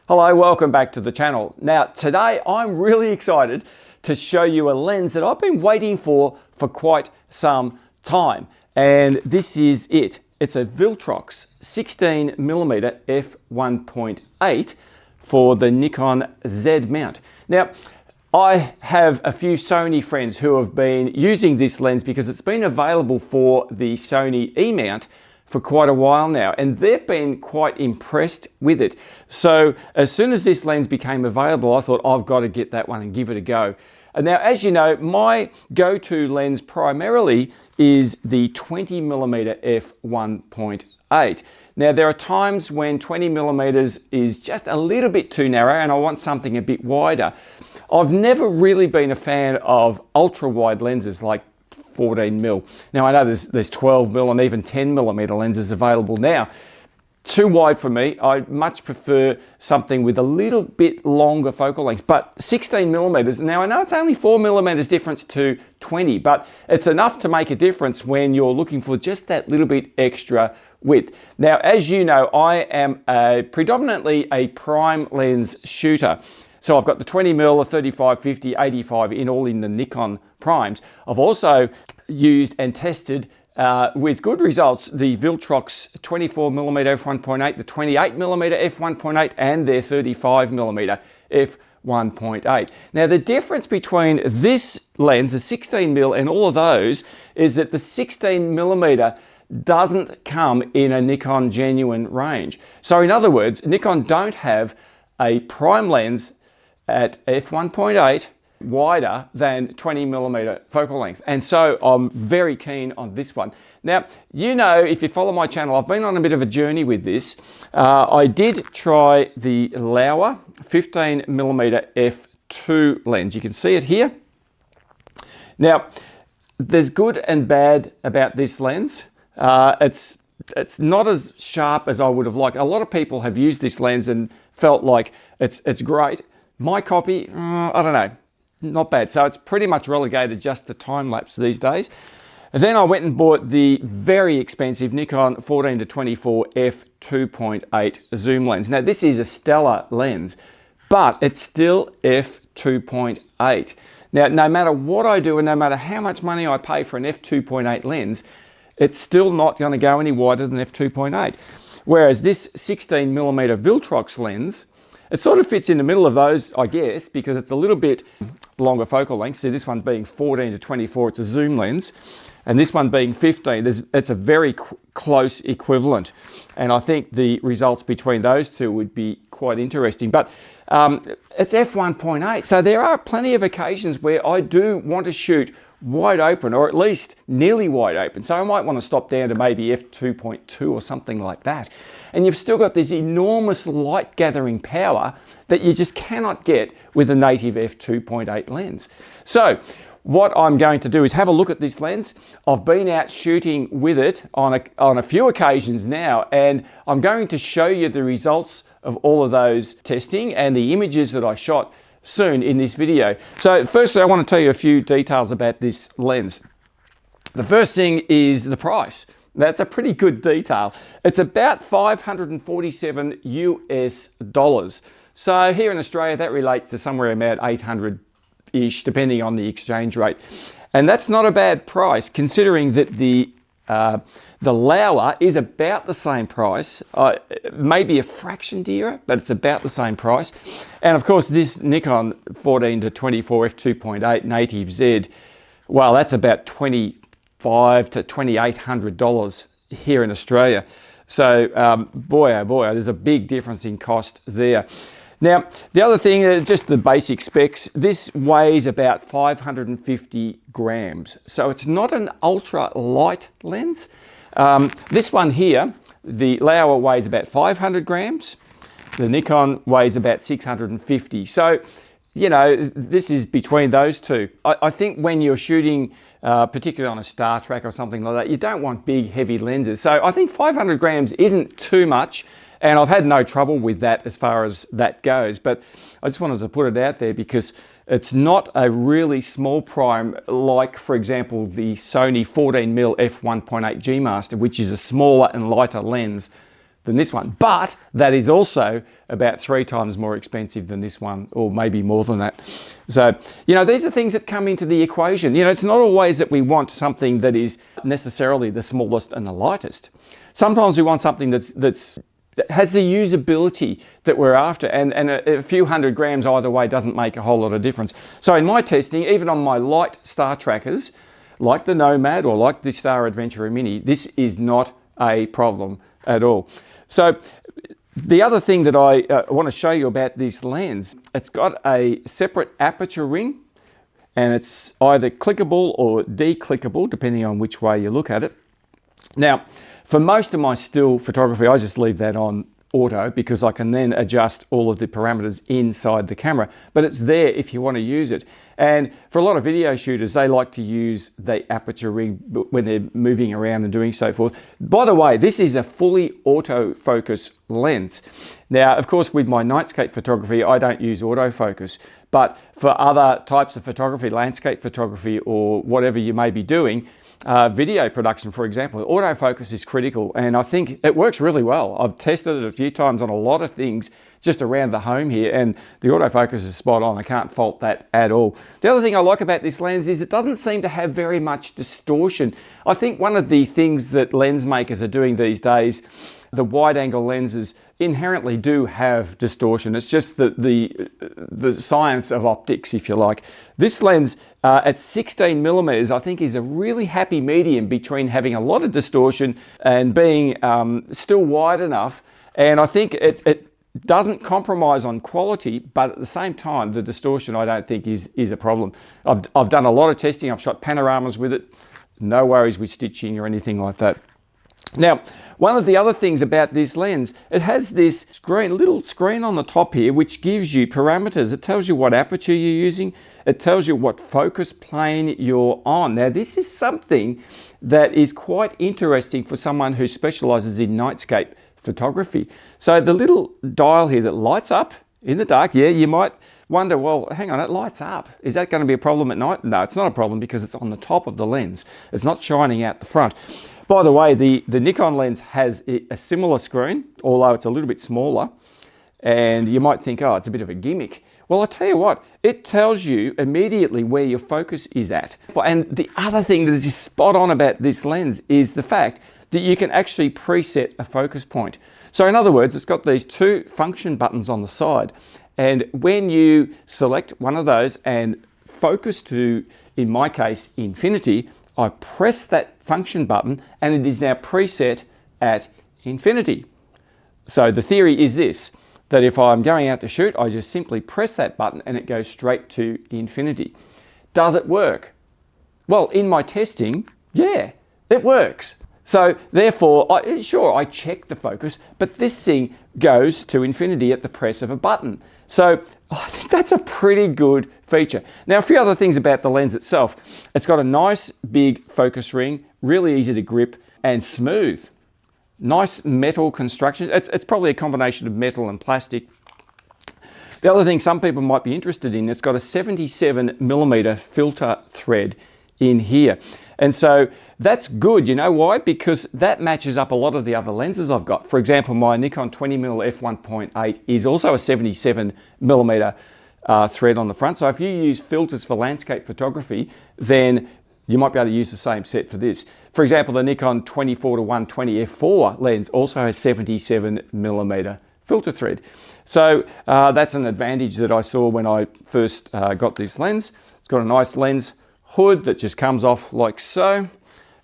Hello, welcome back to the channel. Now today I'm really excited to show you a lens that I've been waiting for quite some time, and this is it. It's a Viltrox 16mm f1.8 for the Nikon Z mount. Now I have a few Sony friends who have been using this lens because it's been available for the Sony E mount for quite a while now, and they've been quite impressed with it. So as soon as this lens became available, I thought I've got to get that one and give it a go. And now, as you know, my go-to lens primarily is the 20mm f1.8. Now there are times when 20mm is just a little bit too narrow and I want something a bit wider. I've never really been a fan of ultra-wide lenses like 14mm. Now I know there's 12mm and even 10mm lenses available now. Too wide for me. I much prefer something with a little bit longer focal length, but 16mm. Now I know it's only 4mm difference to 20, but it's enough to make a difference when you're looking for just that little bit extra width. Now, as you know, I am predominantly a prime lens shooter. So I've got the 20mm, the 35, 50, 85 all in the Nikon primes. I've also used and tested with good results the Viltrox 24mm f1.8, the 28mm f1.8 and their 35mm f1.8. Now the difference between this lens, the 16mm, and all of those is that the 16mm doesn't come in a Nikon genuine range. So in other words, Nikon don't have a prime lens at f1.8 wider than 20mm focal length, and so I'm very keen on this one. Now, you know, if you follow my channel, I've been on a bit of a journey with this. I did try the Laowa 15mm f2 lens. You can see it here. Now, there's good and bad about this lens. It's not as sharp as I would have liked. A lot of people have used this lens and felt like it's great. My copy, I don't know, not bad. So it's pretty much relegated just to time lapse these days. And then I went and bought the very expensive Nikon 14-24 f2.8 zoom lens. Now this is a stellar lens, but it's still f2.8. Now, no matter what I do and no matter how much money I pay for an f2.8 lens, it's still not going to go any wider than f2.8. Whereas this 16mm Viltrox lens, it sort of fits in the middle of those, I guess, because it's a little bit longer focal length. See, this one being 14-24, it's a zoom lens, and this one being 15, it's a very close equivalent. And I think the results between those two would be quite interesting. But it's f1.8, so there are plenty of occasions where I do want to shoot wide open, or at least nearly wide open. So I might want to stop down to maybe f2.2 or something like that. And you've still got this enormous light gathering power that you just cannot get with a native f2.8 lens. So what I'm going to do is have a look at this lens. I've been out shooting with it on a few occasions now, and I'm going to show you the results of all of those testing and the images that I shot soon in this video. So firstly, I want to tell you a few details about this lens. The first thing is the price. That's a pretty good detail. It's about $547 US. So here in Australia, that relates to somewhere about 800-ish, depending on the exchange rate. And that's not a bad price, considering that the Laowa is about the same price, maybe a fraction dearer, but it's about the same price. And of course, this Nikon 14-24 f2.8 native Z, well, that's about $2,500 to $2,800 here in Australia. So boy, oh boy, there's a big difference in cost there. Now, the other thing, just the basic specs, this weighs about 550 grams. So it's not an ultra light lens. This one here, the Laowa weighs about 500 grams. The Nikon weighs about 650. So, you know, this is between those two. I think when you're shooting, particularly on a Star Trek or something like that, you don't want big, heavy lenses. So I think 500 grams isn't too much. And I've had no trouble with that as far as that goes. But I just wanted to put it out there because it's not a really small prime like, for example, the Sony 14mm f1.8 G Master, which is a smaller and lighter lens than this one, but that is also about 3 times more expensive than this one, or maybe more than that. So, you know, these are things that come into the equation. You know, it's not always that we want something that is necessarily the smallest and the lightest. Sometimes we want something that has the usability that we're after, and a few hundred grams either way doesn't make a whole lot of difference. So in my testing, even on my light star trackers, like the Nomad or like the Star Adventurer Mini, this is not a problem at all. So the other thing that I want to show you about this lens, it's got a separate aperture ring, and it's either clickable or declickable depending on which way you look at it. Now, for most of my still photography, I just leave that on auto because I can then adjust all of the parameters inside the camera, but it's there if you want to use it. And for a lot of video shooters, they like to use the aperture ring when they're moving around and doing so forth. By the way, this is a fully autofocus lens. Now, of course, with my Nightscape photography, I don't use autofocus, but for other types of photography, landscape photography, or whatever you may be doing, video production, for example, autofocus is critical, and I think it works really well. I've tested it a few times on a lot of things just around the home here, and the autofocus is spot on. I can't fault that at all. The other thing I like about this lens is it doesn't seem to have very much distortion. I think one of the things that lens makers are doing these days, the wide-angle lenses inherently do have distortion. It's just the science of optics, if you like. This lens at 16mm, I think, is a really happy medium between having a lot of distortion and being still wide enough. And I think it doesn't compromise on quality, but at the same time, the distortion I don't think is a problem. I've done a lot of testing. I've shot panoramas with it. No worries with stitching or anything like that. Now, one of the other things about this lens, it has this little screen on the top here, which gives you parameters. It tells you what aperture you're using. It tells you what focus plane you're on. Now, this is something that is quite interesting for someone who specializes in nightscape photography. So the little dial here that lights up in the dark, yeah, you might wonder, well, hang on, it lights up. Is that going to be a problem at night? No, it's not a problem because it's on the top of the lens. It's not shining out the front. By the way, the Nikon lens has a similar screen, although it's a little bit smaller. And you might think, oh, it's a bit of a gimmick. Well, I'll tell you what, it tells you immediately where your focus is at. And the other thing that is spot on about this lens is the fact that you can actually preset a focus point. So in other words, it's got these 2 function buttons on the side. And when you select one of those and focus to, in my case, infinity, I press that function button and it is now preset at infinity. So the theory is this, that if I'm going out to shoot, I just simply press that button and it goes straight to infinity. Does it work? Well, in my testing, yeah, it works. So therefore, I check the focus, but this thing goes to infinity at the press of a button. So I think that's a pretty good feature. Now, a few other things about the lens itself. It's got a nice big focus ring, really easy to grip and smooth. Nice metal construction. It's probably a combination of metal and plastic. The other thing some people might be interested in, it's got a 77mm filter thread in here. And so that's good. You know why? Because that matches up a lot of the other lenses I've got. For example, my Nikon 20mm f1.8 is also a 77mm thread on the front. So if you use filters for landscape photography, then you might be able to use the same set for this. For example, the Nikon 24-120 f4 lens also has 77mm filter thread. So that's an advantage that I saw when I first got this lens. It's got a nice lens hood that just comes off like so.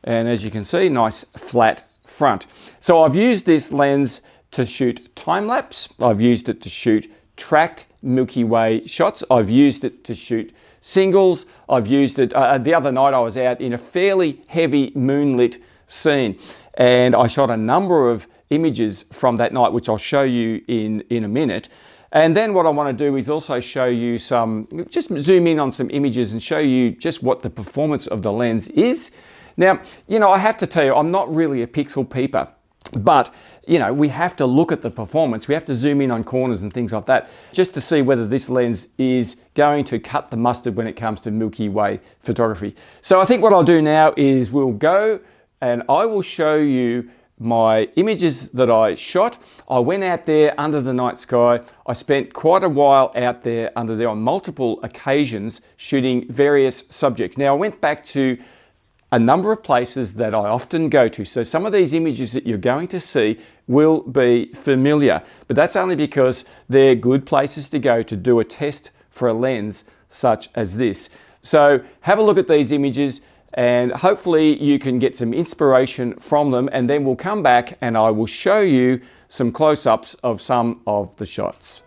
And as you can see, nice flat front. So I've used this lens to shoot time-lapse. I've used it to shoot tracked Milky Way shots. I've used it to shoot singles. I've used it, the other night I was out in a fairly heavy moonlit scene and I shot a number of images from that night, which I'll show you in a minute. And then what I want to do is also show you just zoom in on some images and show you just what the performance of the lens is. Now, you know, I have to tell you, I'm not really a pixel peeper, but you know, we have to look at the performance. We have to zoom in on corners and things like that, just to see whether this lens is going to cut the mustard when it comes to Milky Way photography. So I think what I'll do now is we'll go and I will show you my images that I shot. I went out there under the night sky. I spent quite a while out there under there on multiple occasions shooting various subjects. Now I went back to a number of places that I often go to. So some of these images that you're going to see will be familiar, but that's only because they're good places to go to do a test for a lens such as this. So have a look at these images and hopefully you can get some inspiration from them, and then we'll come back and I will show you some close-ups of some of the shots.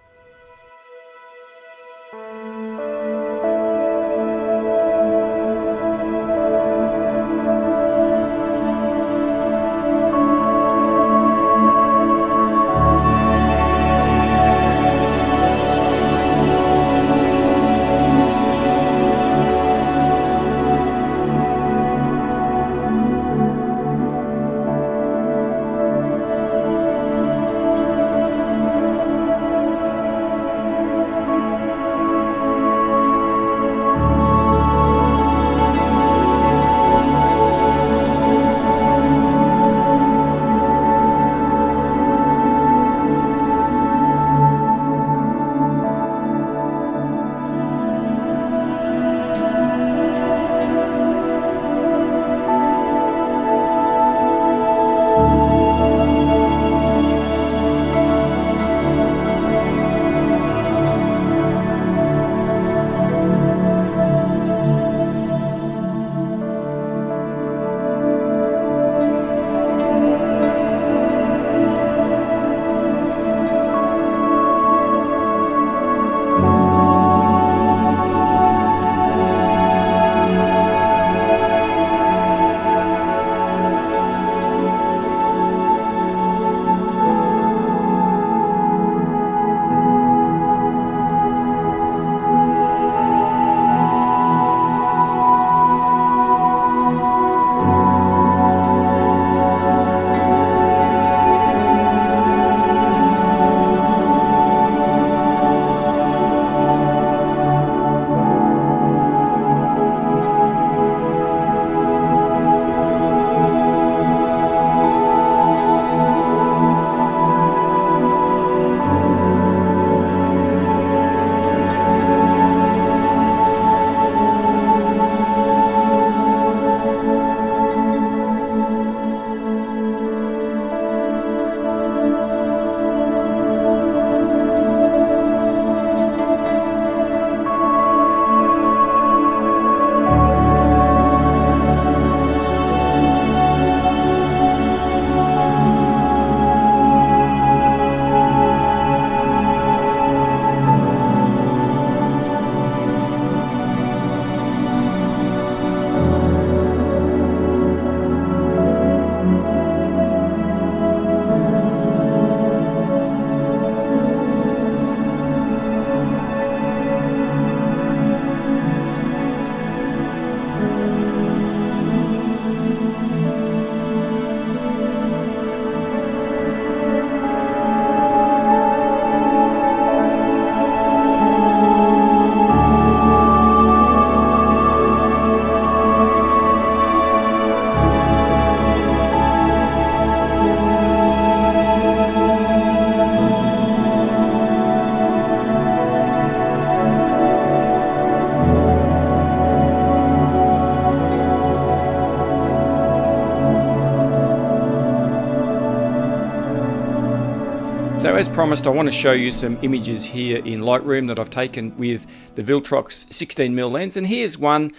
So as promised, I want to show you some images here in Lightroom that I've taken with the Viltrox 16mm lens. And here's one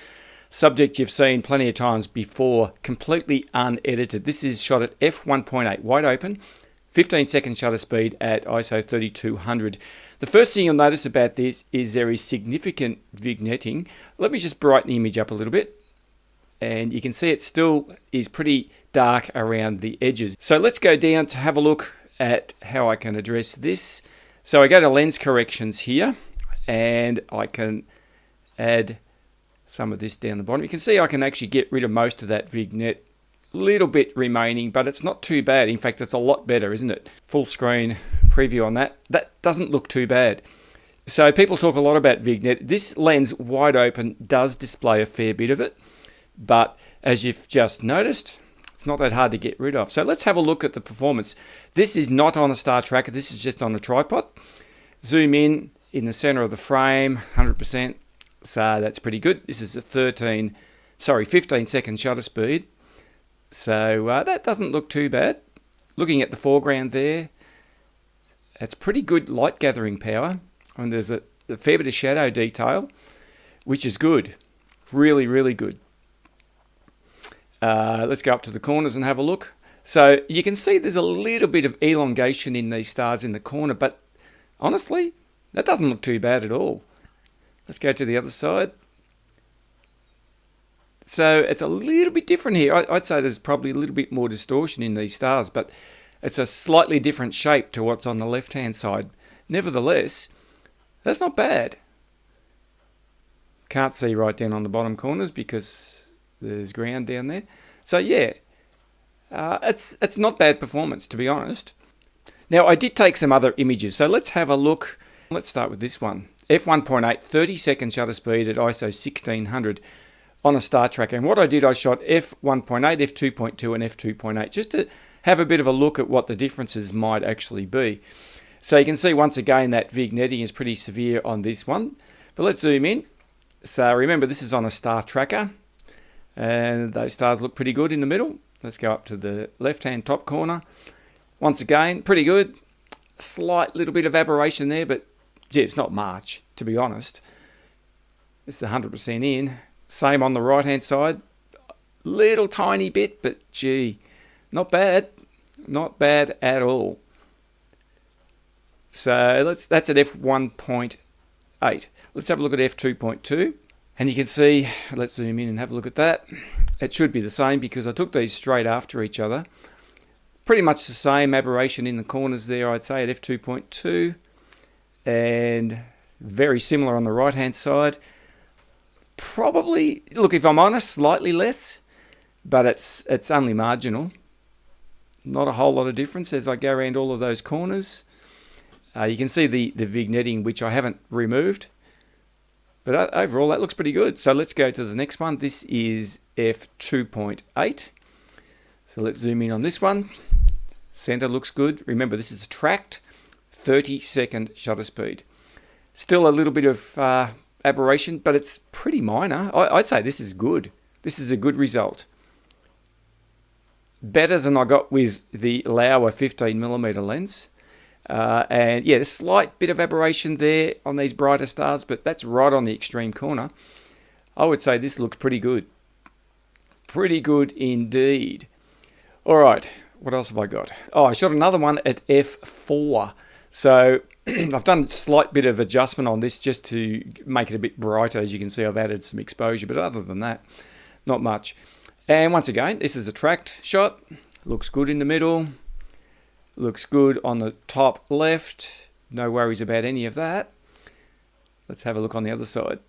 subject you've seen plenty of times before, completely unedited. This is shot at f1.8 wide open, 15-second shutter speed at ISO 3200. The first thing you'll notice about this is there is significant vignetting. Let me just brighten the image up a little bit, and you can see it still is pretty dark around the edges. So let's go down to have a look at how I can address this. So I go to lens corrections here, and I can add some of this down the bottom. You can see I can actually get rid of most of that vignette, little bit remaining, but it's not too bad. In fact, it's a lot better, isn't it? Full screen preview on that. That doesn't look too bad. So people talk a lot about vignette. This lens wide open does display a fair bit of it, but as you've just noticed, It's not that hard to get rid of. So let's have a look at the performance. This is not on a star tracker. This is just on a tripod. Zoom in the center of the frame, 100%. So that's pretty good. This is a 15-second shutter speed. So that doesn't look too bad. Looking at the foreground there, it's pretty good light gathering power. And there's a fair bit of shadow detail, which is good. Really, really good. Let's go up to the corners and have a look. So you can see there's a little bit of elongation in these stars in the corner, but honestly, that doesn't look too bad at all. Let's go to the other side. So it's a little bit different here. I'd say there's probably a little bit more distortion in these stars, but it's a slightly different shape to what's on the left-hand side. Nevertheless, that's not bad. Can't see right down on the bottom corners because there's ground down there. So yeah, it's not bad performance, to be honest. Now, I did take some other images, so let's have a look. Let's start with this one. f1.8, 30-second shutter speed at ISO 1600 on a star tracker. And what I did, I shot f1.8, f2.2 and f2.8 just to have a bit of a look at what the differences might actually be. So you can see once again that vignetting is pretty severe on this one. But let's zoom in. So remember, this is on a star tracker, and those stars look pretty good in the middle. Let's go up to the left-hand top corner. Once again, pretty good. Slight little bit of aberration there, but gee, it's not much, to be honest. It's 100% in. Same on the right-hand side. Little tiny bit, but gee, not bad. Not bad at all. So that's at f1.8. Let's have a look at f2.2. And you can see, let's zoom in and have a look at that. It should be the same because I took these straight after each other. Pretty much the same aberration in the corners there, I'd say, at f2.2. And very similar on the right-hand side. Probably, look, if I'm honest, slightly less, but it's only marginal. Not a whole lot of difference as I go around all of those corners. You can see the vignetting, which I haven't removed. But overall, that looks pretty good. So let's go to the next one. This is f2.8. So let's zoom in on this one. Center looks good. Remember, this is a tracked 30-second shutter speed. Still a little bit of aberration, but it's pretty minor. I'd say this is good. This is a good result. Better than I got with the Laowa 15mm lens. And yeah, a slight bit of aberration there on these brighter stars, but that's right on the extreme corner. I would say this looks pretty good. Pretty good indeed. All right, what else have I got? Oh, I shot another one at f4. So I've done a slight bit of adjustment on this just to make it a bit brighter. As you can see, I've added some exposure, but other than that, not much. And once again, this is a tracked shot. Looks good in the middle. Looks good on the top left. No worries about any of that. Let's have a look on the other side.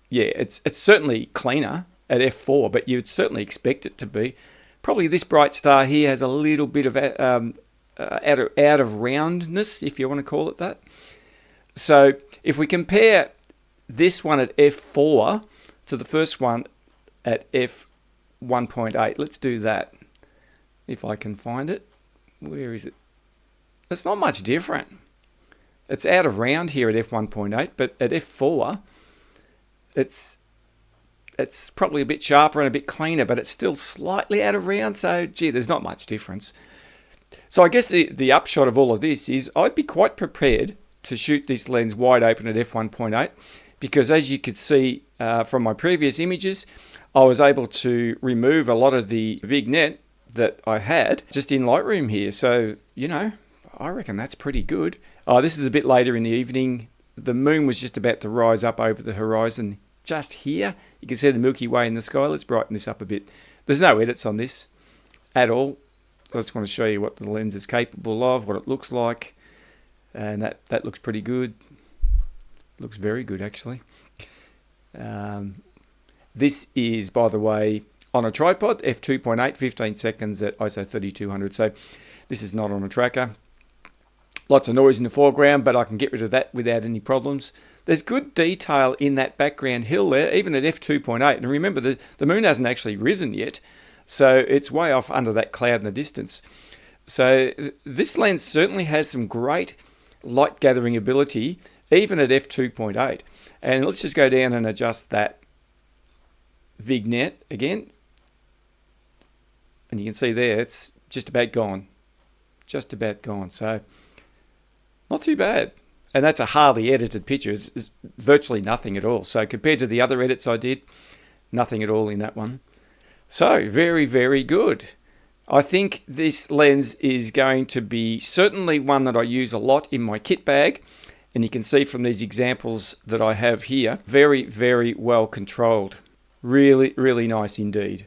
Yeah, it's certainly cleaner at f4, but you'd certainly expect it to be. Probably this bright star here has a little bit of out of roundness, if you want to call it that. So if we compare this one at f4 to the first one at f1.8, let's do that. If I can find it. Where is it? It's not much different. It's out of round here at f1.8, but at f4, it's probably a bit sharper and a bit cleaner, but it's still slightly out of round, so gee, there's not much difference. So I guess the upshot of all of this is I'd be quite prepared to shoot this lens wide open at f1.8 because as you could see from my previous images, I was able to remove a lot of the vignette that I had just in Lightroom here. So, you know, I reckon that's pretty good. This is a bit later in the evening. The moon was just about to rise up over the horizon just here. You can see the Milky Way in the sky. Let's brighten this up a bit. There's no edits on this at all. I just want to show you what the lens is capable of, what it looks like. And that looks pretty good. Looks very good, actually. This is, by the way, on a tripod, f2.8, 15 seconds at ISO 3200. So this is not on a tracker. Lots of noise in the foreground, but I can get rid of that without any problems. There's good detail in that background hill there, even at f2.8. And remember, the moon hasn't actually risen yet, So it's way off under that cloud in the distance. So this lens certainly has some great light gathering ability, even at f2.8. And let's just go down and adjust that vignette again. And you can see there, it's just about gone. Just about gone. So not too bad. And that's a hardly edited picture. It's virtually nothing at all. So compared to the other edits I did, nothing at all in that one. So very, very good. I think this lens is going to be certainly one that I use a lot in my kit bag. And you can see from these examples that I have here, very, very well controlled. Really, really nice indeed.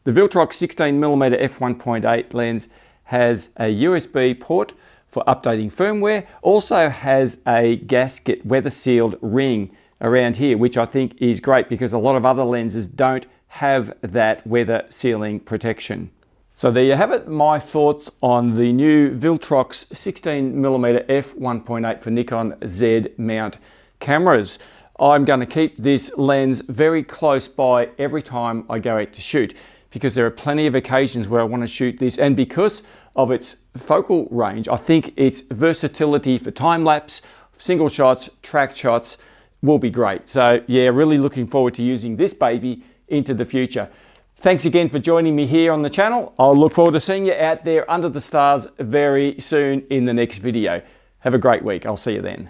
The Viltrox 16mm f1.8 lens has a USB port for updating firmware. Also has a gasket weather sealed ring around here, which I think is great because a lot of other lenses don't have that weather sealing protection. So there you have it, my thoughts on the new Viltrox 16mm f1.8 for Nikon Z mount cameras. I'm going to keep this lens very close by every time I go out to shoot, because there are plenty of occasions where I want to shoot this, and because of its focal range, I think its versatility for time-lapse, single shots, track shots will be great. So yeah, really looking forward to using this baby into the future. Thanks again for joining me here on the channel. I'll look forward to seeing you out there under the stars very soon in the next video. Have a great week. I'll see you then.